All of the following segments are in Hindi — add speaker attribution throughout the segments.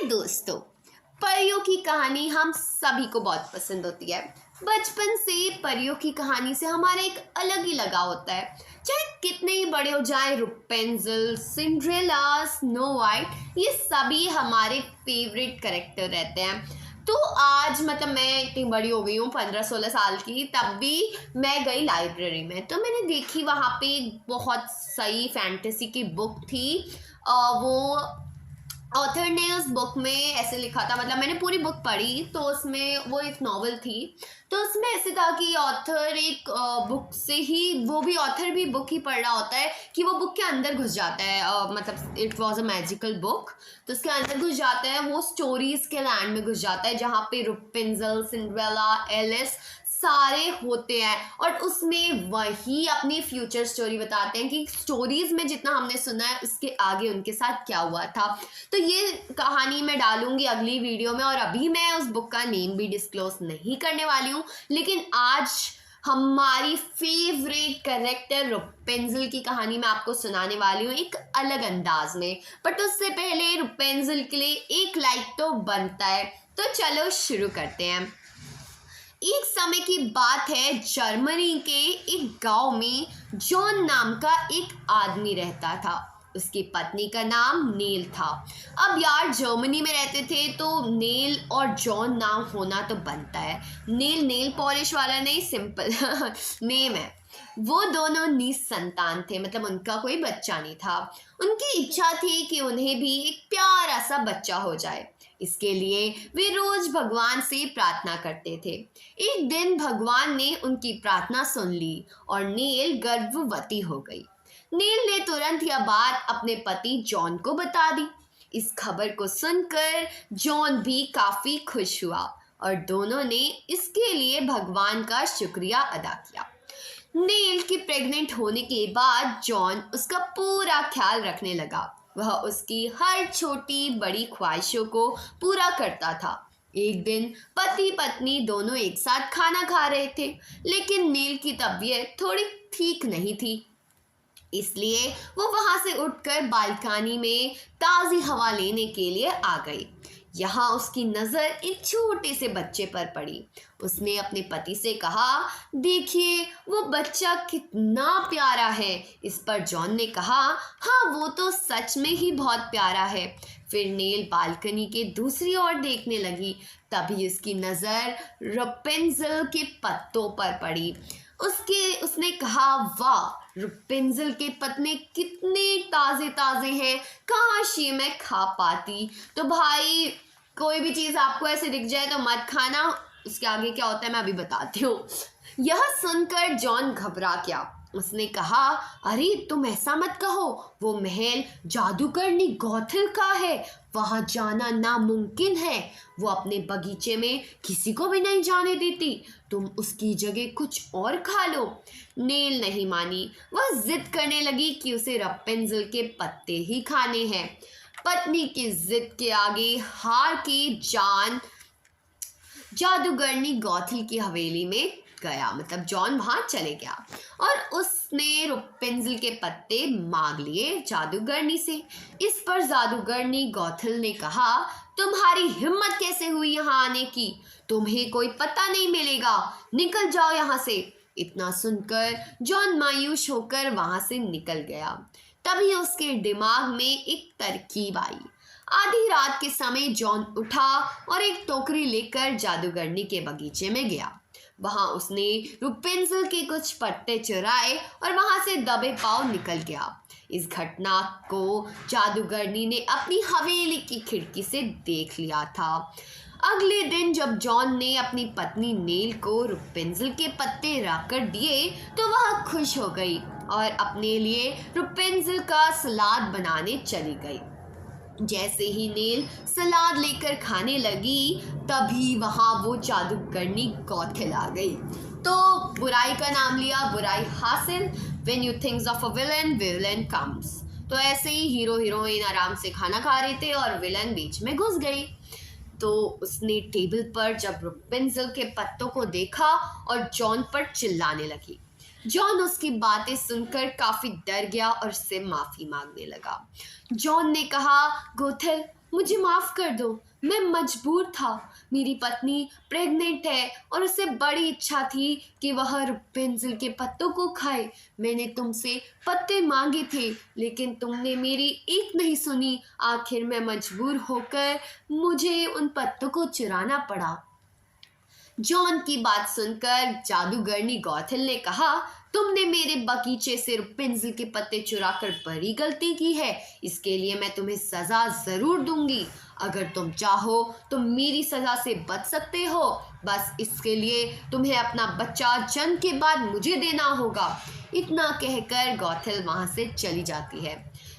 Speaker 1: हाय दोस्तों, परियों की कहानी हम सभी को बहुत पसंद होती है। बचपन से परियों की कहानी से हमारा एक अलग ही लगाव होता है। चाहे कितने ही बड़े हो जाए, रुपेंजल, सिंड्रेला, स्नो वाइट, ये सभी हमारे फेवरेट कैरेक्टर रहते हैं। तो आज मैं इतनी बड़ी हो गई हूँ, 15-16 साल की, तब भी मैं गई लाइब्रेरी में, तो मैंने देखी वहाँ पे एक बहुत सही फैंटेसी की बुक थी। वो ऑथर ने उस बुक में ऐसे लिखा था, मैंने पूरी बुक पढ़ी, तो उसमें वो एक नॉवल थी। तो उसमें ऐसे था कि ऑथर एक बुक से ही, वो भी ऑथर भी बुक ही पढ़ रहा होता है कि वो बुक के अंदर घुस जाता है। It was a magical book, तो उसके अंदर घुस जाता है, वो स्टोरीज के लैंड में घुस जाता है जहाँ पे रुपेंजल, सिंड्रेला, एलिस सारे होते हैं। और उसमें वही अपनी फ्यूचर स्टोरी बताते हैं कि स्टोरीज में जितना हमने सुना है उसके आगे उनके साथ क्या हुआ था। तो ये कहानी मैं डालूंगी अगली वीडियो में, और अभी मैं उस बुक का नेम भी डिस्क्लोज नहीं करने वाली हूँ। लेकिन आज हमारी फेवरेट कैरेक्टर रुपेंजल की कहानी मैं आपको सुनाने वाली हूँ एक अलग अंदाज में। बट उससे पहले रुपेंजल के लिए एक लाइक तो बनता है, तो चलो शुरू करते हैं। एक समय की बात है, जर्मनी के एक गांव में जॉन नाम का एक आदमी रहता था। उसकी पत्नी का नाम नेल था। अब यार, जर्मनी में रहते थे तो नेल और जॉन नाम होना तो बनता है। नेल नेल पॉलिश वाला नहीं, सिंपल नेम है। वो दोनों निसंतान थे, उनका कोई बच्चा नहीं था। उनकी इच्छा थी कि उन्हें भी एक प्यारा सा बच्चा हो जाए। इसके लिए वे रोज भगवान से प्रार्थना करते थे। एक दिन भगवान ने उनकी प्रार्थना सुन ली और नेल गर्भवती हो गई। नेल ने तुरंत यह बात अपने पति जॉन को बता दी। इस खबर को सुनकर जॉन भी काफी खुश हुआ और दोनों ने इसके लिए भगवान का शुक्रिया अदा किया। नेल की प्रेग्नेंट होने के बाद जॉन उसका पूरा ख्याल रखने लगा। वह उसकी हर छोटी बड़ी ख्वाहिशों को पूरा करता था। एक दिन पति पत्नी दोनों एक साथ खाना खा रहे थे, लेकिन नेल की तबीयत थोड़ी ठीक नहीं थी। इसलिए वो वहां से उठकर बालकनी में ताज़ी हवा लेने के लिए आ गई। यहाँ उसकी नज़र एक छोटे से बच्चे पर पड़ी। उसने अपने पति से कहा, देखिए वो बच्चा कितना प्यारा है। इस पर जॉन ने कहा, हाँ वो तो सच में ही बहुत प्यारा है। फिर नेल बालकनी के दूसरी ओर देखने लगी। तभी उसकी नज़र रुपेंजल के पत्तों पर पड़ी। उसने कहा, वाह, रुपेंजल के पत्ते कितने ताज़े ताज़े हैं, काश ये मैं खा पाती। तो भाई, कोई भी चीज़ आपको ऐसे दिख जाए तो मत खाना। उसके आगे क्या होता है मैं अभी बताती हूँ। यह सुनकर जॉन घबरा गया। उसने कहा, अरे तुम ऐसा मत कहो, वो महल जादूगरनी गॉथल का है, वहां जाना नामुमकिन है। वो अपने बगीचे में किसी को भी नहीं जाने देती। तुम उसकी जगह कुछ और खा लो। नेल नहीं मानी। वह जिद करने लगी कि उसे रुपेंजल के पत्ते ही खाने हैं। पत्नी की जिद के आगे हार के जॉन जादूगरनी गॉथल की हवेली में गया। जॉन वहां चले गया और उसने रुपेंजल के पत्ते मांग लिए जादूगरनी से। इस पर जादूगरनी गॉथल ने कहा, तुम्हारी हिम्मत कैसे हुई यहाँ आने की? तुम्हें कोई पता नहीं मिलेगा, निकल जाओ यहाँ से। इतना सुनकर जॉन मायूस होकर वहां से निकल गया। तभी उसके दिमाग में एक तरकीब आई। आधी रात के समय जॉन उठा और एक टोकरी लेकर जादूगरनी के बगीचे में गया। वहां उसने रुपेंजल के कुछ पत्ते चुराए और वहां से दबे पांव निकल गया। इस घटना को जादूगरनी ने अपनी हवेली की खिड़की से देख लिया था। अगले दिन जब जॉन ने अपनी पत्नी नेल को रुपेंजल के पत्ते रखकर दिए तो वह खुश हो गई और अपने लिए रुपेंजल का सलाद बनाने चली गई। जैसे ही नेल सलाद लेकर खाने लगी, तभी वहां वो जादूगरनी गॉथल आ गई। तो बुराई का नाम लिया, बुराई हासिल। When you think of a villain, villain comes। तो ऐसे ही हीरो हीरोइन आराम से खाना खा रहे थे और विलन बीच में घुस गई। तो उसने टेबल पर जब रुपेंजल के पत्तों को देखा और जॉन पर चिल्लाने लगी। जॉन उसकी बातें सुनकर काफी डर गया और उससे माफी मांगने लगा। जॉन ने कहा, गोथल, मुझे माफ़ कर दो, मैं मजबूर था। मेरी पत्नी प्रेग्नेंट है और उसे बड़ी इच्छा थी कि वह पेंसिल के पत्तों को खाए। मैंने तुमसे पत्ते मांगे थे, लेकिन तुमने मेरी एक नहीं सुनी। आखिर मैं मजबूर होकर मुझे उन पत्तों को चुराना पड़ा। जॉन की बात सुनकर जादूगरनी गॉथल ने कहा, तुमने मेरे बगीचे से पेंसिल के पत्ते चुराकर बड़ी गलती की है। इसके लिए मैं तुम्हें सजा जरूर दूंगी। अगर तुम चाहो तो मेरी सजा से बच सकते हो। बस इसके लिए तुम्हें अपना बच्चा जन्म के बाद मुझे देना होगा। इतना कहकर गॉथल वहां से चली जाती है।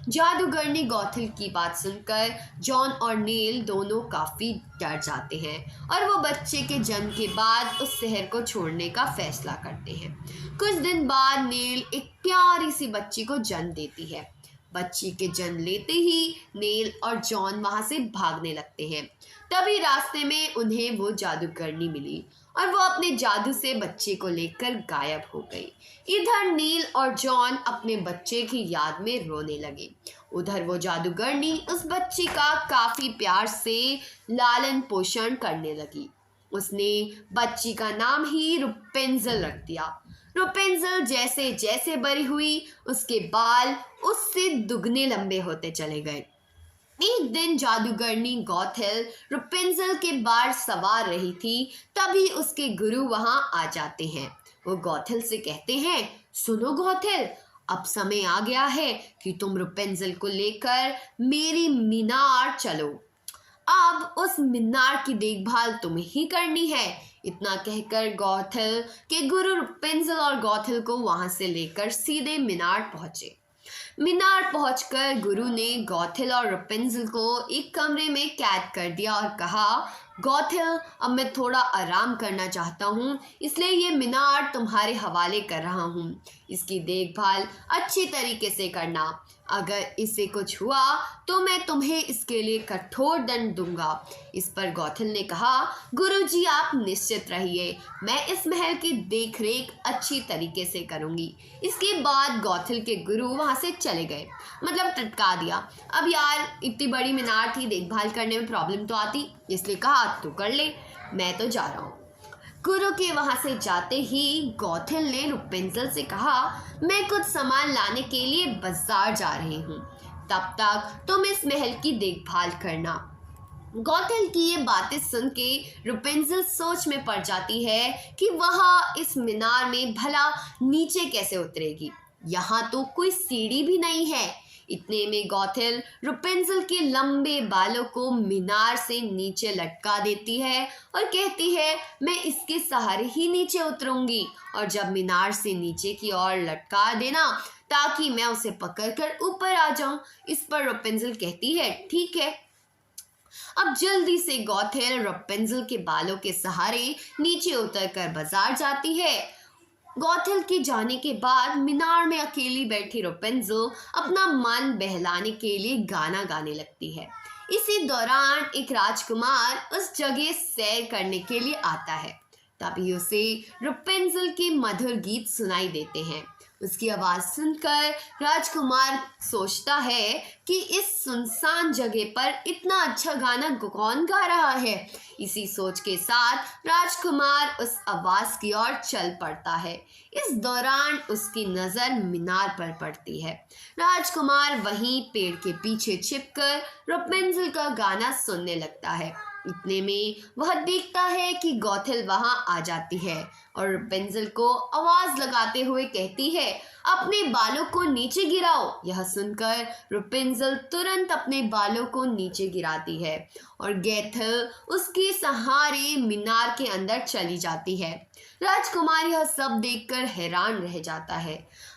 Speaker 1: जादूगरनी गॉथल की बात सुनकर जॉन और नील दोनों काफी डर जाते हैं और वो बच्चे के जन्म के बाद उस शहर को छोड़ने का फैसला करते हैं। कुछ दिन बाद नील एक प्यारी सी बच्ची को जन्म देती है। बच्ची के जन्म लेते ही नील और जॉन वहां से भागने लगते हैं। तभी रास्ते में उन्हें वो जादूगरनी मिली और वो अपने जादू से बच्चे को लेकर गायब हो गई। इधर नील और जॉन अपने बच्चे की याद में रोने लगे। उधर वो जादूगरनी उस बच्ची का काफी प्यार से लालन पोषण करने लगी। उसने बच्ची का नाम ही रुपेंजल रख दिया। रुपेंजल जैसे जैसे बड़ी हुई, उसके बाल उससे दुगने लंबे होते चले गए। एक दिन जादूगरनी गॉथल रुपेंजल के बाल सवार रही थी, तभी उसके गुरु वहां आ जाते हैं। वो गॉथल से कहते हैं, सुनो गॉथल, अब समय आ गया है कि तुम रुपेंजल को लेकर मेरी मीनार चलो। अब उस मीनार की देखभाल तुम्हें ही करनी है। इतना कहकर गॉथल के गुरु रुपेंजल और गॉथल को वहां से लेकर सीधे मीनार पहुंचे। मीनार पहुंचकर गुरु ने गॉथल और रुपेंजल को एक कमरे में कैद कर दिया और कहा, गॉथल, अब मैं थोड़ा आराम करना चाहता हूँ, इसलिए ये मीनार तुम्हारे हवाले कर रहा हूँ। इसकी देखभाल अच्छी तरीके से करना। अगर इसे कुछ हुआ तो मैं तुम्हें इसके लिए कठोर दंड दूंगा। इस पर गॉथल ने कहा, गुरुजी आप निश्चित रहिए, मैं इस महल की देखरेख अच्छी तरीके से करूंगी। इसके बाद गॉथल के गुरु वहां से चले गए, मतलब टटका दिया। अब यार इतनी बड़ी मीनार थी, देखभाल करने में प्रॉब्लम तो आती, इसलिए कहा तू कर ले, मैं तो जा रहा हूँ। गुरु के वहां से जाते ही गॉथल ने रुपेंजल से कहा, मैं कुछ सामान लाने के लिए बाजार जा रही हूँ, तब तक तुम इस महल की देखभाल करना। गॉथल की ये बातें सुन के रुपेंजल सोच में पड़ जाती है कि वह इस मीनार में भला नीचे कैसे उतरेगी। यहाँ तो कोई सीढ़ी भी नहीं है। इतने में गॉथल रुपेंजल के लंबे बालों को मीनार से नीचे लटका देती है और कहती है, मैं इसके सहारे ही नीचे उतरूंगी और जब मीनार से नीचे की ओर लटका देना ताकि मैं उसे पकड़कर ऊपर आ जाऊं। इस पर रुपेंजल कहती है, ठीक है। अब जल्दी से गॉथल रुपेंजल के बालों के सहारे नीचे उतरकर बाजार जाती है। गॉथल के जाने के बाद मीनार में अकेली बैठी रुपेंजल अपना मन बहलाने के लिए गाना गाने लगती है। इसी दौरान एक राजकुमार उस जगह सैर करने के लिए आता है। तभी उसे रुपेंजल के मधुर गीत सुनाई देते हैं। उसकी आवाज़ सुनकर राजकुमार सोचता है कि इस सुनसान जगह पर इतना अच्छा गाना कौन गा रहा है। इसी सोच के साथ राजकुमार उस आवाज़ की ओर चल पड़ता है। इस दौरान उसकी नज़र मीनार पर पड़ती है। राजकुमार वहीं पेड़ के पीछे छिपकर रुपेंजल का गाना सुनने लगता है। इतने में वह देखता है कि गॉथल वहां आ जाती है और रुपेंजल को आवाज लगाते हुए कहती है, अपने बालों को नीचे गिराओ। यह सुनकर रुपेंजल तुरंत अपने बालों को नीचे गिराती है और गॉथल उसके सहारे मीनार के अंदर चली जाती है। राजकुमार यह सब देखकर हैरान रह जाता है।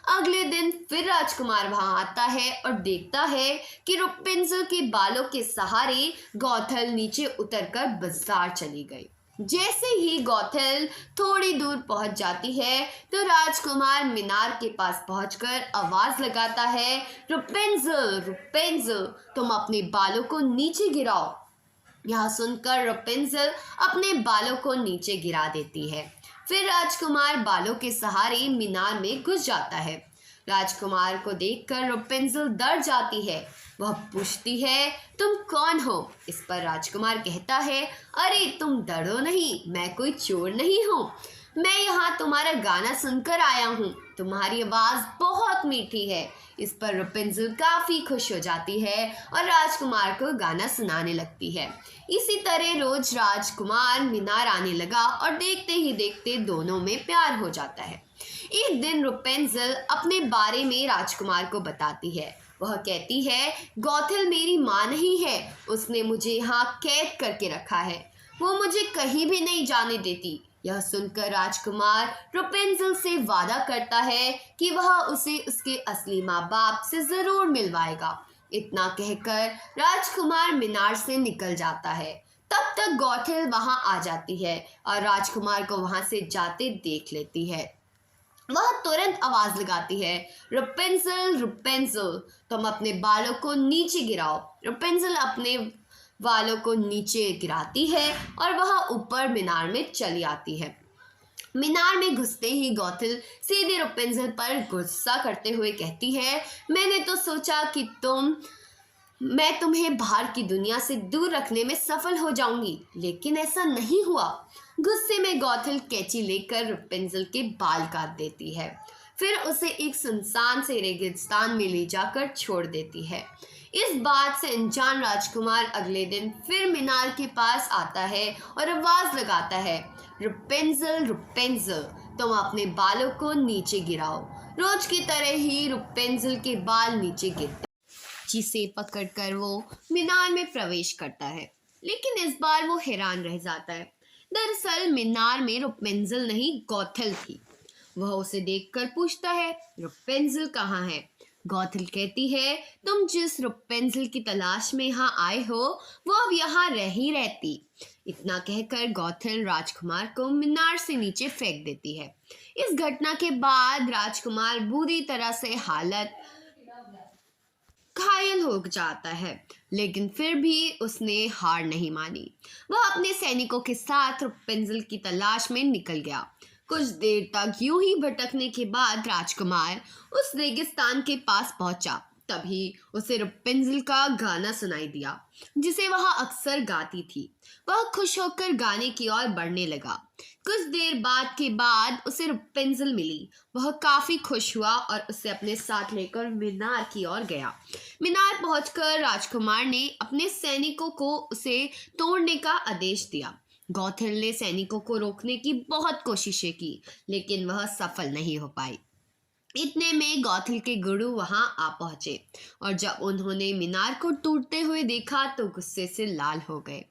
Speaker 1: अगले दिन फिर राजकुमार वहां आता है और देखता है कि रुपेंजल के बालों के सहारे गॉथल नीचे उतरकर बाजार चली गई। जैसे ही गॉथल थोड़ी दूर पहुंच जाती है तो राजकुमार मीनार के पास पहुंचकर आवाज लगाता है, रुपेंजल, रुपेंजल, तुम अपने बालों को नीचे गिराओ। यह सुनकर रुपेंजल अपने बालों को नीचे गिरा देती है। फिर राजकुमार बालों के सहारे मीनार में घुस जाता है। राजकुमार को देखकर रपुंज़ल डर जाती है। वह पूछती है, तुम कौन हो? इस पर राजकुमार कहता है, अरे तुम डरो नहीं, मैं कोई चोर नहीं हूँ। मैं यहाँ तुम्हारा गाना सुनकर आया हूँ। तुम्हारी आवाज़ बहुत मीठी है। इस पर रपुंज़ल काफ़ी खुश हो जाती है और राजकुमार को गाना सुनाने लगती है। इसी तरह रोज राजकुमार मीनार आने लगा और देखते ही देखते दोनों में प्यार हो जाता है। एक दिन रपुंज़ल अपने बारे में राजकुमार को बताती है। वह कहती है, गौथल मेरी माँ नहीं है, उसने मुझे यहाँ कैद करके रखा है। वो मुझे कहीं भी नहीं जाने देती। यह सुनकर राजकुमार रपुंज़ल से वादा करता है कि वह उसे उसके असली माँ बाप से ज़रूर मिलवाएगा। इतना कहकर राजकुमार मीनार से निकल जाता है। तब तक गौथल वहां आ जाती है और राजकुमार को वहां से जाते देख लेती है। वह तुरंत आवाज लगाती है, रपुंज़ल रपुंज़ल, तुम अपने बालों को नीचे गिराओ। रपुंज़ल अपने बालों को नीचे गिराती है और वह ऊपर मीनार में चली आती है। मीनार में घुसते ही गौथल सीधे रपुंज़ल पर गुस्सा करते हुए कहती है, मैंने तो सोचा कि मैं तुम्हें बाहर की दुनिया से दूर रखने में सफल हो जाऊंगी, लेकिन ऐसा नहीं हुआ। गुस्से में गौथल कैंची लेकर रपुंज़ल के बाल काट देती है, फिर उसे एक सुनसान से रेगिस्तान में ले जाकर छोड़ देती है। इस बात से अनजान राजकुमार अगले दिन फिर मीनार के पास आता है और आवाज लगाता है, रपुंज़ल रपुंज़ल, तुम अपने बालों को नीचे गिराओ। रोज की तरह ही रपुंज़ल के बाल नीचे गिरते, जिसे पकड़कर वो मीनार में प्रवेश करता है। लेकिन इस बार वो हैरान रह जाता है। दरअसल मीनार में रपुंज़ल नहीं, गौथल थी। वह उसे देखकर पूछता है, रपुंज़ल कहाँ है? गौथल कहती है, तुम जिस रपुंज़ल की तलाश में यहाँ आए हो वो अब यहाँ नहीं रहती। इतना कहकर गौथल राजकुमार को मीनार से नीचे फेंक देती है। इस घटना के बाद राजकुमार बुरी तरह से हालत घायल हो जाता है, लेकिन फिर भी उसने हार नहीं मानी। वह अपने सैनिकों के साथ रपुंज़ल की तलाश में निकल गया। कुछ देर तक यूं ही भटकने के बाद राजकुमार उस रेगिस्तान के पास पहुंचा। तभी उसे रपुंज़ल का गाना सुनाई दिया, जिसे वह अक्सर गाती थी। वह खुश होकर गाने की ओर बढ़ने लगा। कुछ देर बाद उसे रपुंज़ल मिली। वह काफ़ी खुश हुआ और उसे अपने साथ लेकर मीनार की ओर गया। मीनार पहुंचकर राजकुमार ने अपने सैनिकों को उसे तोड़ने का आदेश दिया। गौथल ने सैनिकों को रोकने की बहुत कोशिशें की, लेकिन वह सफल नहीं हो पाई। इतने में गौथल के गुरु वहां आ पहुंचे और जब उन्होंने मीनार को टूटते हुए देखा तो गुस्से से लाल हो गए।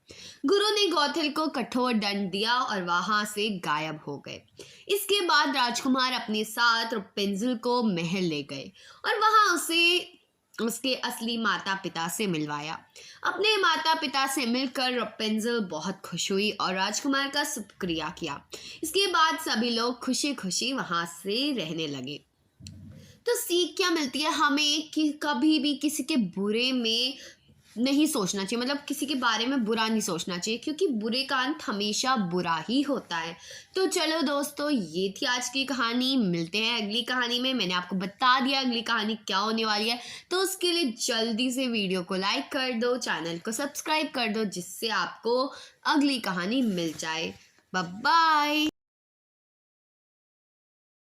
Speaker 1: गुरु ने गौथल को कठोर दंड दिया और वहां से गायब हो गए। इसके बाद राजकुमार अपने साथ रपुंज़ल को महल ले गए और वहां उसे उसके असली माता पिता से मिलवाया। अपने माता पिता से मिलकर रपुंज़ल बहुत खुश हुई और राजकुमार का शुक्रिया किया। इसके बाद सभी लोग खुशी खुशी वहां से रहने लगे। तो सीख क्या मिलती है हमें कि कभी भी किसी के बुरे में नहीं सोचना चाहिए, मतलब किसी के बारे में बुरा नहीं सोचना चाहिए, क्योंकि बुरे का अंत हमेशा बुरा ही होता है। तो चलो दोस्तों, ये थी आज की कहानी। मिलते हैं अगली कहानी में। मैंने आपको बता दिया अगली कहानी क्या होने वाली है, तो उसके लिए जल्दी से वीडियो को लाइक कर दो, चैनल को सब्सक्राइब कर दो, जिससे आपको अगली कहानी मिल जाए। Bye bye.